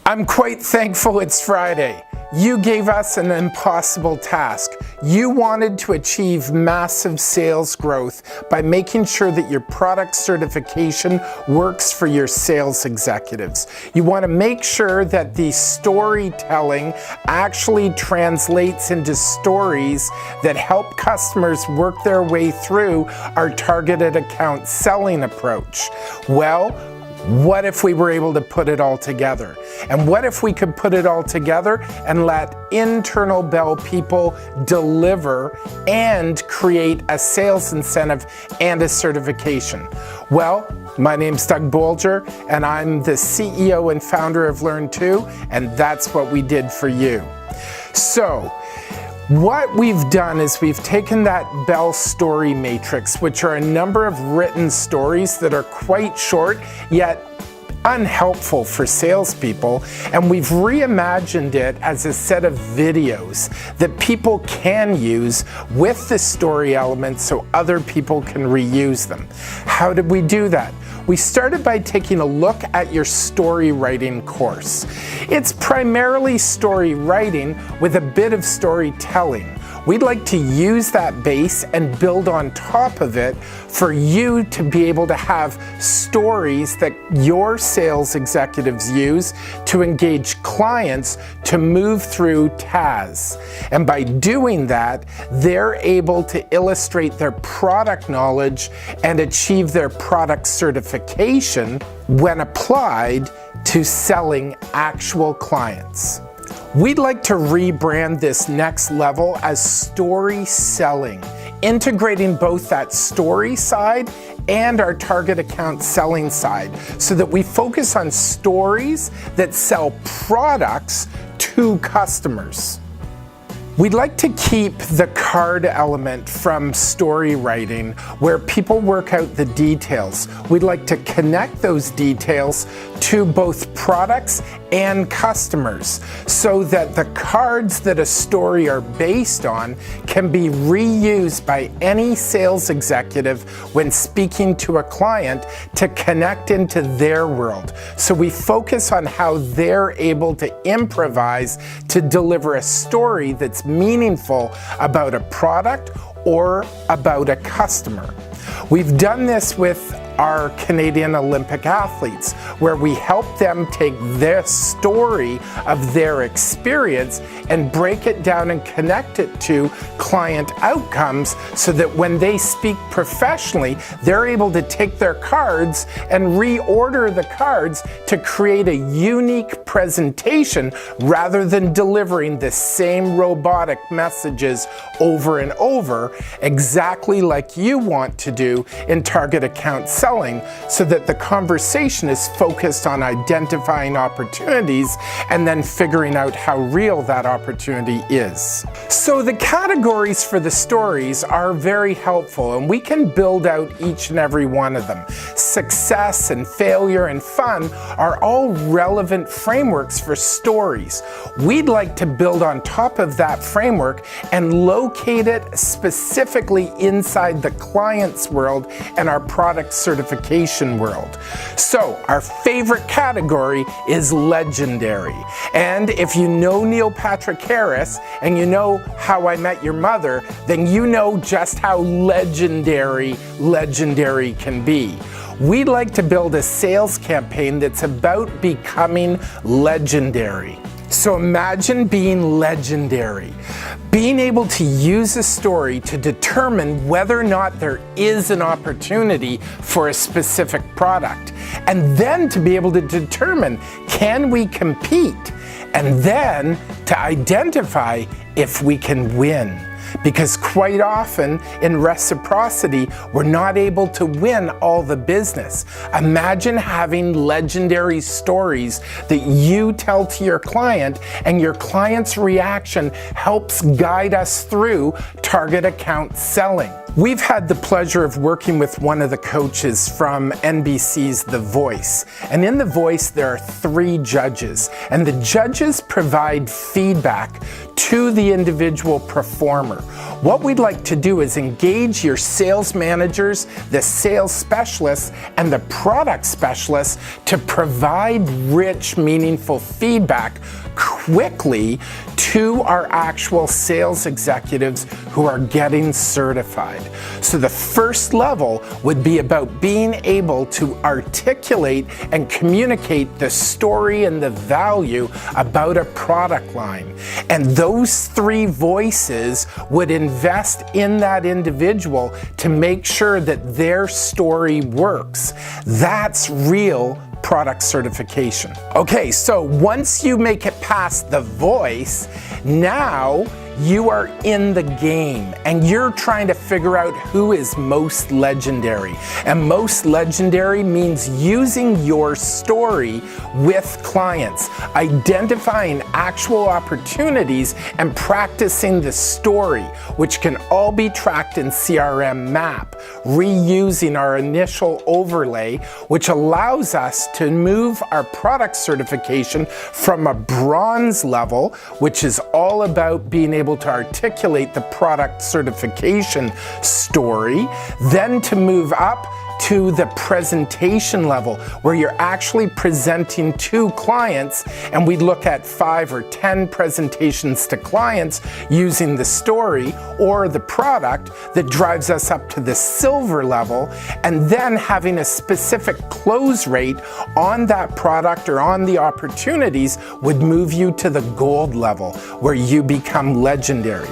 I'm quite thankful it's Friday. You gave us an impossible task. You wanted to achieve massive sales growth by making sure that your product certification works for your sales executives. You want to make sure that the storytelling actually translates into stories that help customers work their way through our targeted account selling approach. Well, what if we were able to put it all together? And what if we could put it all together and let internal Bell people deliver and create a sales incentive and a certification? Well, my name's Doug Bolger, and I'm the CEO and founder of Learn2, and that's what we did for you. So, what we've done is we've taken that Bell story matrix, which are a number of written stories that are quite short, yet unhelpful for salespeople, and we've reimagined it as a set of videos that people can use with the story elements so other people can reuse them. How did we do that? We started by taking a look at your story writing course. It's primarily story writing with a bit of storytelling. We'd like to use that base and build on top of it for you to be able to have stories that your sales executives use to engage clients to move through TAS. And by doing that, they're able to illustrate their product knowledge and achieve their product certification when applied to selling actual clients. We'd like to rebrand this next level as story selling, integrating both that story side and our target account selling side so that we focus on stories that sell products to customers. We'd like to keep the card element from story writing where people work out the details. We'd like to connect those details to both products and customers so that the cards that a story are based on can be reused by any sales executive when speaking to a client to connect into their world. So we focus on how they're able to improvise to deliver a story that's meaningful about a product or about a customer. We've done this with our Canadian Olympic athletes, where we help them take their story of their experience and break it down and connect it to client outcomes so that when they speak professionally, they're able to take their cards and reorder the cards to create a unique presentation rather than delivering the same robotic messages over and over, exactly like you want to do in target account selling, so that the conversation is focused on identifying opportunities and then figuring out how real that opportunity is. So the categories for the stories are very helpful, and we can build out each and every one of them. Success and failure and fun are all relevant frameworks for stories. We'd like to build on top of that framework and locate it specifically inside the client's world and our product certification world. So our favorite category is legendary. And if you know Neil Patrick Harris and you know How I Met Your Mother, then you know just how legendary can be. We'd like to build a sales campaign that's about becoming legendary. So imagine being legendary, being able to use a story to determine whether or not there is an opportunity for a specific product, and then to be able to determine, can we compete, and then to identify if we can win. Because quite often in reciprocity, we're not able to win all the business. Imagine having legendary stories that you tell to your client, and your client's reaction helps guide us through target account selling. We've had the pleasure of working with one of the coaches from NBC's The Voice. And in The Voice, there are 3 judges. And the judges provide feedback to the individual performer. What we'd like to do is engage your sales managers, the sales specialists, and the product specialists to provide rich, meaningful feedback quickly to our actual sales executives who are getting certified. So the first level would be about being able to articulate and communicate the story and the value about a product line. And those three voices would invest in that individual to make sure that their story works. That's real product certification. Okay, so once you make it past the voice, now you are in the game and you're trying to figure out who is most legendary. And most legendary means using your story with clients, identifying actual opportunities and practicing the story, which can all be tracked in CRM Map, reusing our initial overlay, which allows us to move our product certification from a bronze level, which is all about being able to articulate the product certification story, then to move up to the presentation level where you're actually presenting to clients, and we look at 5 or 10 presentations to clients using the story or the product that drives us up to the silver level, and then having a specific close rate on that product or on the opportunities would move you to the gold level where you become legendary.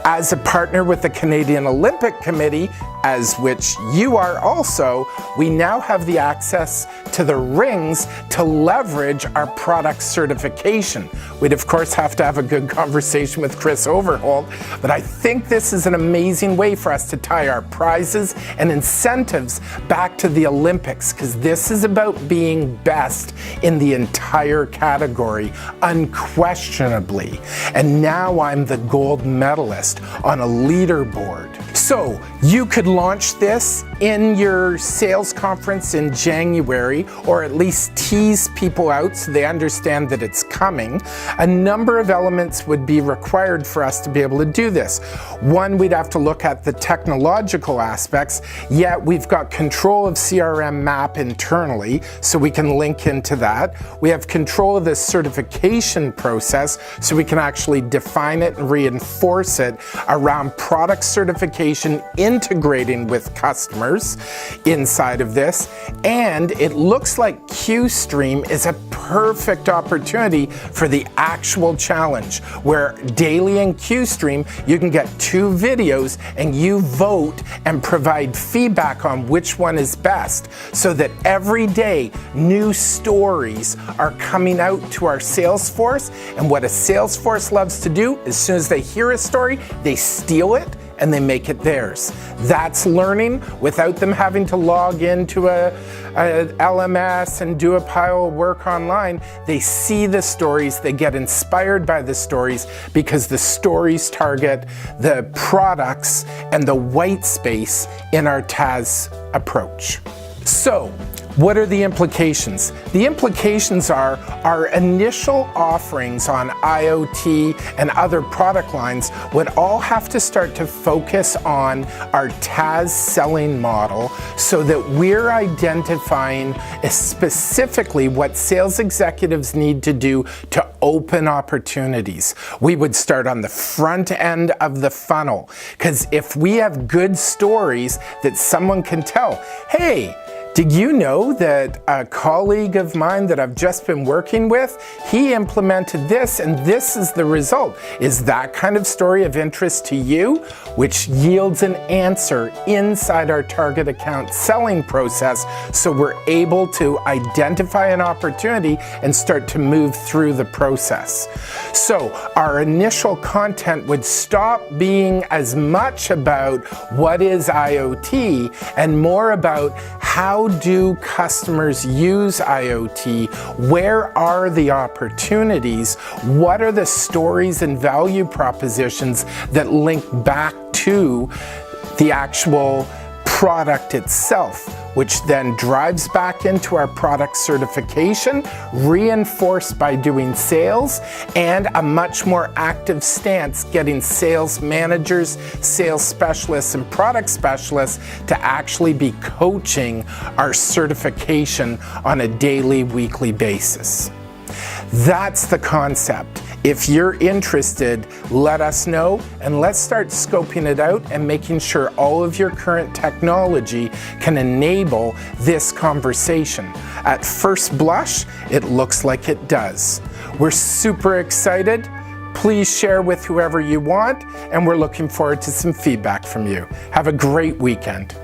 As a partner with the Canadian Olympic Committee, as which you are also, we now have the access to the rings to leverage our product certification. We'd of course have to have a good conversation with Chris Overholt, but I think this is an amazing way for us to tie our prizes and incentives back to the Olympics, because this is about being best in the entire category, unquestionably. And now I'm the gold medalist on a leaderboard. So you could launch this in your sales conference in January, or at least tease people out so they understand that it's coming. A number of elements would be required for us to be able to do this. One, we'd have to look at the technological aspects, yet we've got control of CRM Map internally, so we can link into that. We have control of the certification process, so we can actually define it and reinforce it around product certification integrating with customers inside of this. And it looks like QStream is a perfect opportunity for the actual challenge, where daily in QStream you can get 2 videos and you vote and provide feedback on which one is best, so that every day new stories are coming out to our sales force. And what a sales force loves to do, as soon as they hear a story, they steal it and they make it theirs. That's learning without them having to log into a LMS and do a pile of work online. They see the stories, they get inspired by the stories, because the stories target the products and the white space in our TAS approach. So, what are the implications? The implications are our initial offerings on IoT and other product lines would all have to start to focus on our TAS selling model, so that we're identifying specifically what sales executives need to do to open opportunities. We would start on the front end of the funnel, because if we have good stories that someone can tell, hey, did you know that a colleague of mine that I've just been working with, he implemented this and this is the result? Is that kind of story of interest to you? Which yields an answer inside our target account selling process, so we're able to identify an opportunity and start to move through the process. So our initial content would stop being as much about what is IoT and more about how do customers use IoT? Where are the opportunities? What are the stories and value propositions that link back to the actual product itself, which then drives back into our product certification, reinforced by doing sales, and a much more active stance getting sales managers, sales specialists, and product specialists to actually be coaching our certification on a daily, weekly basis. That's the concept. If you're interested, let us know, and let's start scoping it out and making sure all of your current technology can enable this conversation. At first blush, it looks like it does. We're super excited. Please share with whoever you want, and we're looking forward to some feedback from you. Have a great weekend.